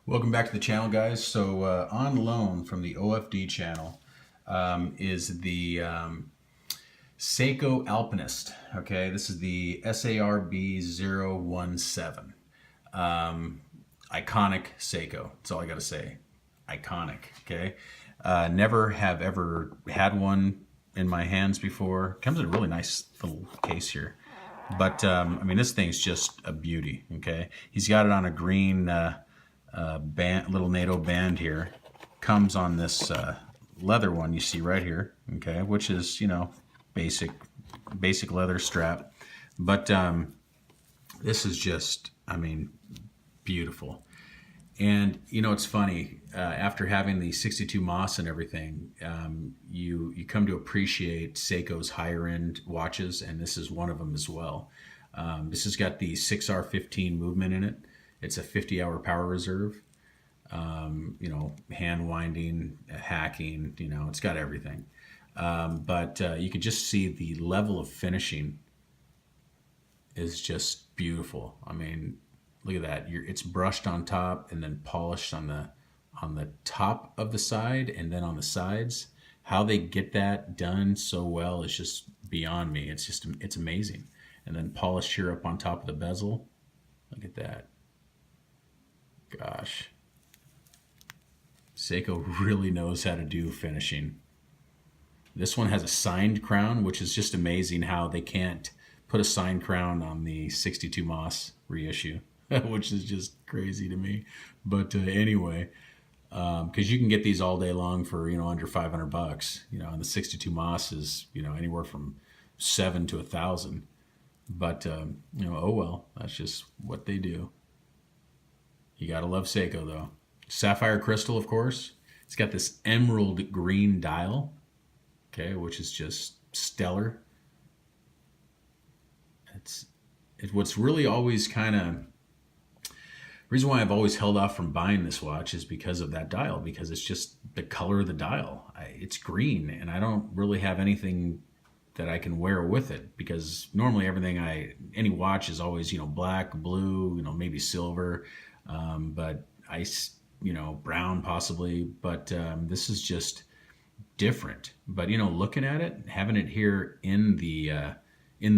Welcome back to the channel, guys. So on loan from the OFD channel is the Seiko Alpinist. Okay, this is the sarb017. Iconic Seiko. That's all I got to say. Iconic. Okay, never have ever had one in my hands before. Comes in a really nice little case here. But I mean, this thing's just a beauty. Okay, he's got it on a green band, little NATO band here. Comes on this leather one you see right here. Okay, which is, you know, basic leather strap. But this is just, I mean, beautiful. And you know, it's funny, after having the 62 Moss and everything, you come to appreciate Seiko's higher end watches, and this is one of them as well. This has got the 6R15 movement in it. It's a 50-hour power reserve. You know, hand winding, hacking, you know, it's got everything. But you could just see the level of finishing is just beautiful. I mean, look at that. It's brushed on top and then polished on the top of the side and then on the sides. How they get that done so well is just beyond me. It's amazing. And then polished here up on top of the bezel. Look at that. Gosh. Seiko really knows how to do finishing. This one has a signed crown, which is just amazing how they can't put a signed crown on the 62 Moss reissue, which is just crazy to me. But anyway, because you can get these all day long for, you know, under $500. You know, and the 62 Moss is, you know, anywhere from $7 to $1,000. But you know, oh well, that's just what they do. You gotta love Seiko though. Sapphire crystal, of course. It's got this emerald green dial, okay, which is just stellar. It's what's really always kind of reason why I've always held off from buying this watch is because of that dial, because it's just the color of the dial. It's green, and I don't really have anything that I can wear with it, because normally any watch is always, you know, black, blue, you know, maybe silver, but you know, brown possibly, but this is just different. But you know, looking at it, having it here in the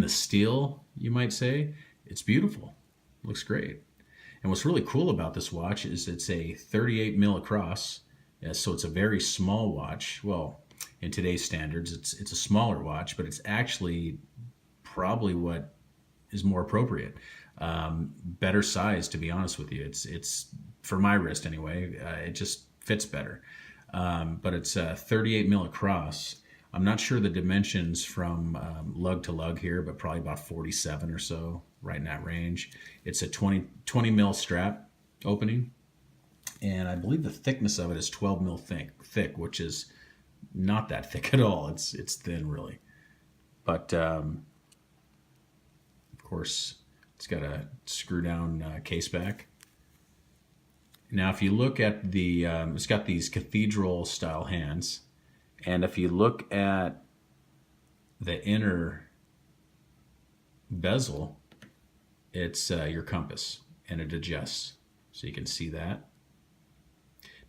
steel, you might say, it's beautiful. Looks great. And what's really cool about this watch is it's a 38 mil across, so it's a very small watch. Well, in today's standards, it's a smaller watch, but it's actually probably what is more appropriate. Better size, to be honest with you. It's for my wrist anyway. It just fits better. But it's 38 mil across. I'm not sure the dimensions from lug to lug here, but probably about 47 or so, right in that range. It's a 20 mil strap opening, and I believe the thickness of it is 12 mil thick, which is not that thick at all. It's thin, really. But of course, it's got a screw down case back. Now, if you look at the, it's got these cathedral style hands. And if you look at the inner bezel, it's your compass, and it adjusts. So you can see that.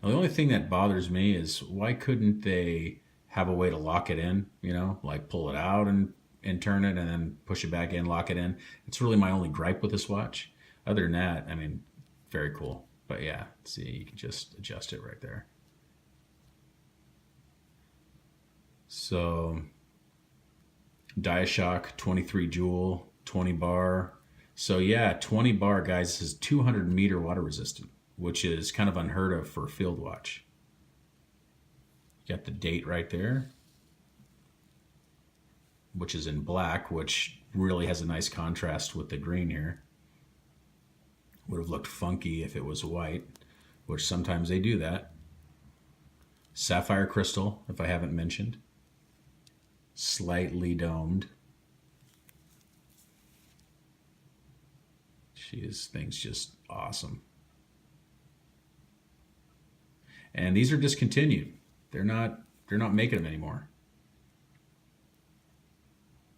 Now, the only thing that bothers me is, why couldn't they have a way to lock it in, you know, like pull it out and turn it and then push it back in, lock it in. It's really my only gripe with this watch. Other than that, I mean, very cool. But yeah, see, you can just adjust it right there. So, Diashock 23 jewel, 20 bar. So yeah, 20 bar, guys. This is 200 meter water resistant, which is kind of unheard of for a field watch. You got the date right there, which is in black, which really has a nice contrast with the green here. Would have looked funky if it was white, which sometimes they do that. Sapphire crystal, if I haven't mentioned. Slightly domed. Thing's just awesome. And these are discontinued. They're not making them anymore,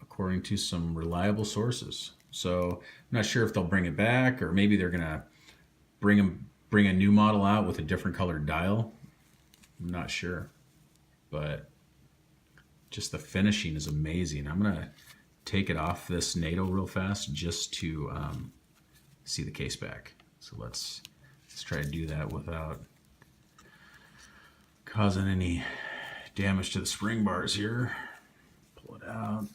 according to some reliable sources. So I'm not sure if they'll bring it back, or maybe they're gonna bring them bring a new model out with a different colored dial. I'm not sure, but just the finishing is amazing. I'm gonna take it off this NATO real fast just to see the case back. So let's try to do that without causing any damage to the spring bars here. Pull it out.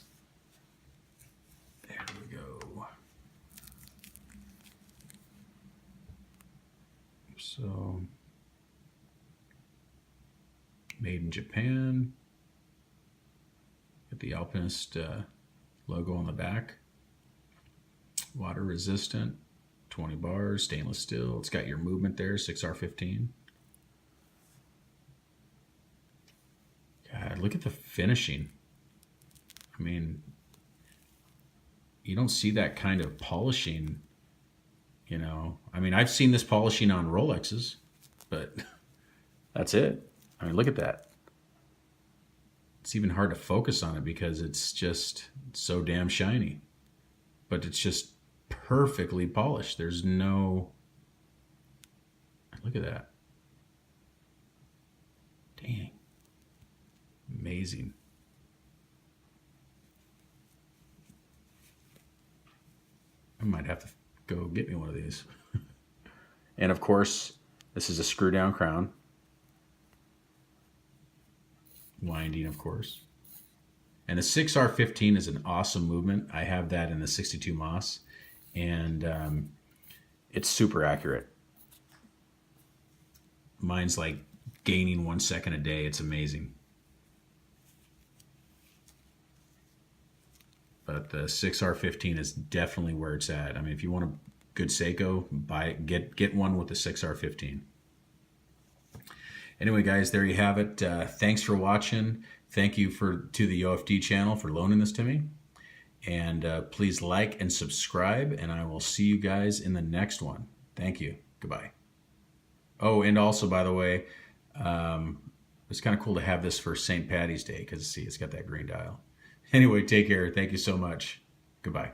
There we go. So, made in Japan. Get the alpinist logo on the back. Water resistant, 20 bars, stainless steel. It's got your movement there, 6R15. God, look at the finishing. I mean, you don't see that kind of polishing, you know. I mean, I've seen this polishing on Rolexes, but that's it. I mean, look at that. It's even hard to focus on it because it's just so damn shiny. But it's just perfectly polished. There's no... Look at that. Dang. Amazing. I might have to go get me one of these. And of course, this is a screw down crown. Winding, of course. And the 6R15 is an awesome movement. I have that in the 62 Moss, and it's super accurate. Mine's like gaining 1 second a day. It's amazing. But the 6R15 is definitely where it's at. I mean, if you want a good Seiko, get one with the 6R15. Anyway, guys, there you have it. Thanks for watching. Thank you to the OFD channel for loaning this to me. And please like and subscribe, and I will see you guys in the next one. Thank you. Goodbye. Oh, and also, by the way, it's kind of cool to have this for St. Patty's Day because, see, it's got that green dial. Anyway, take care. Thank you so much. Goodbye.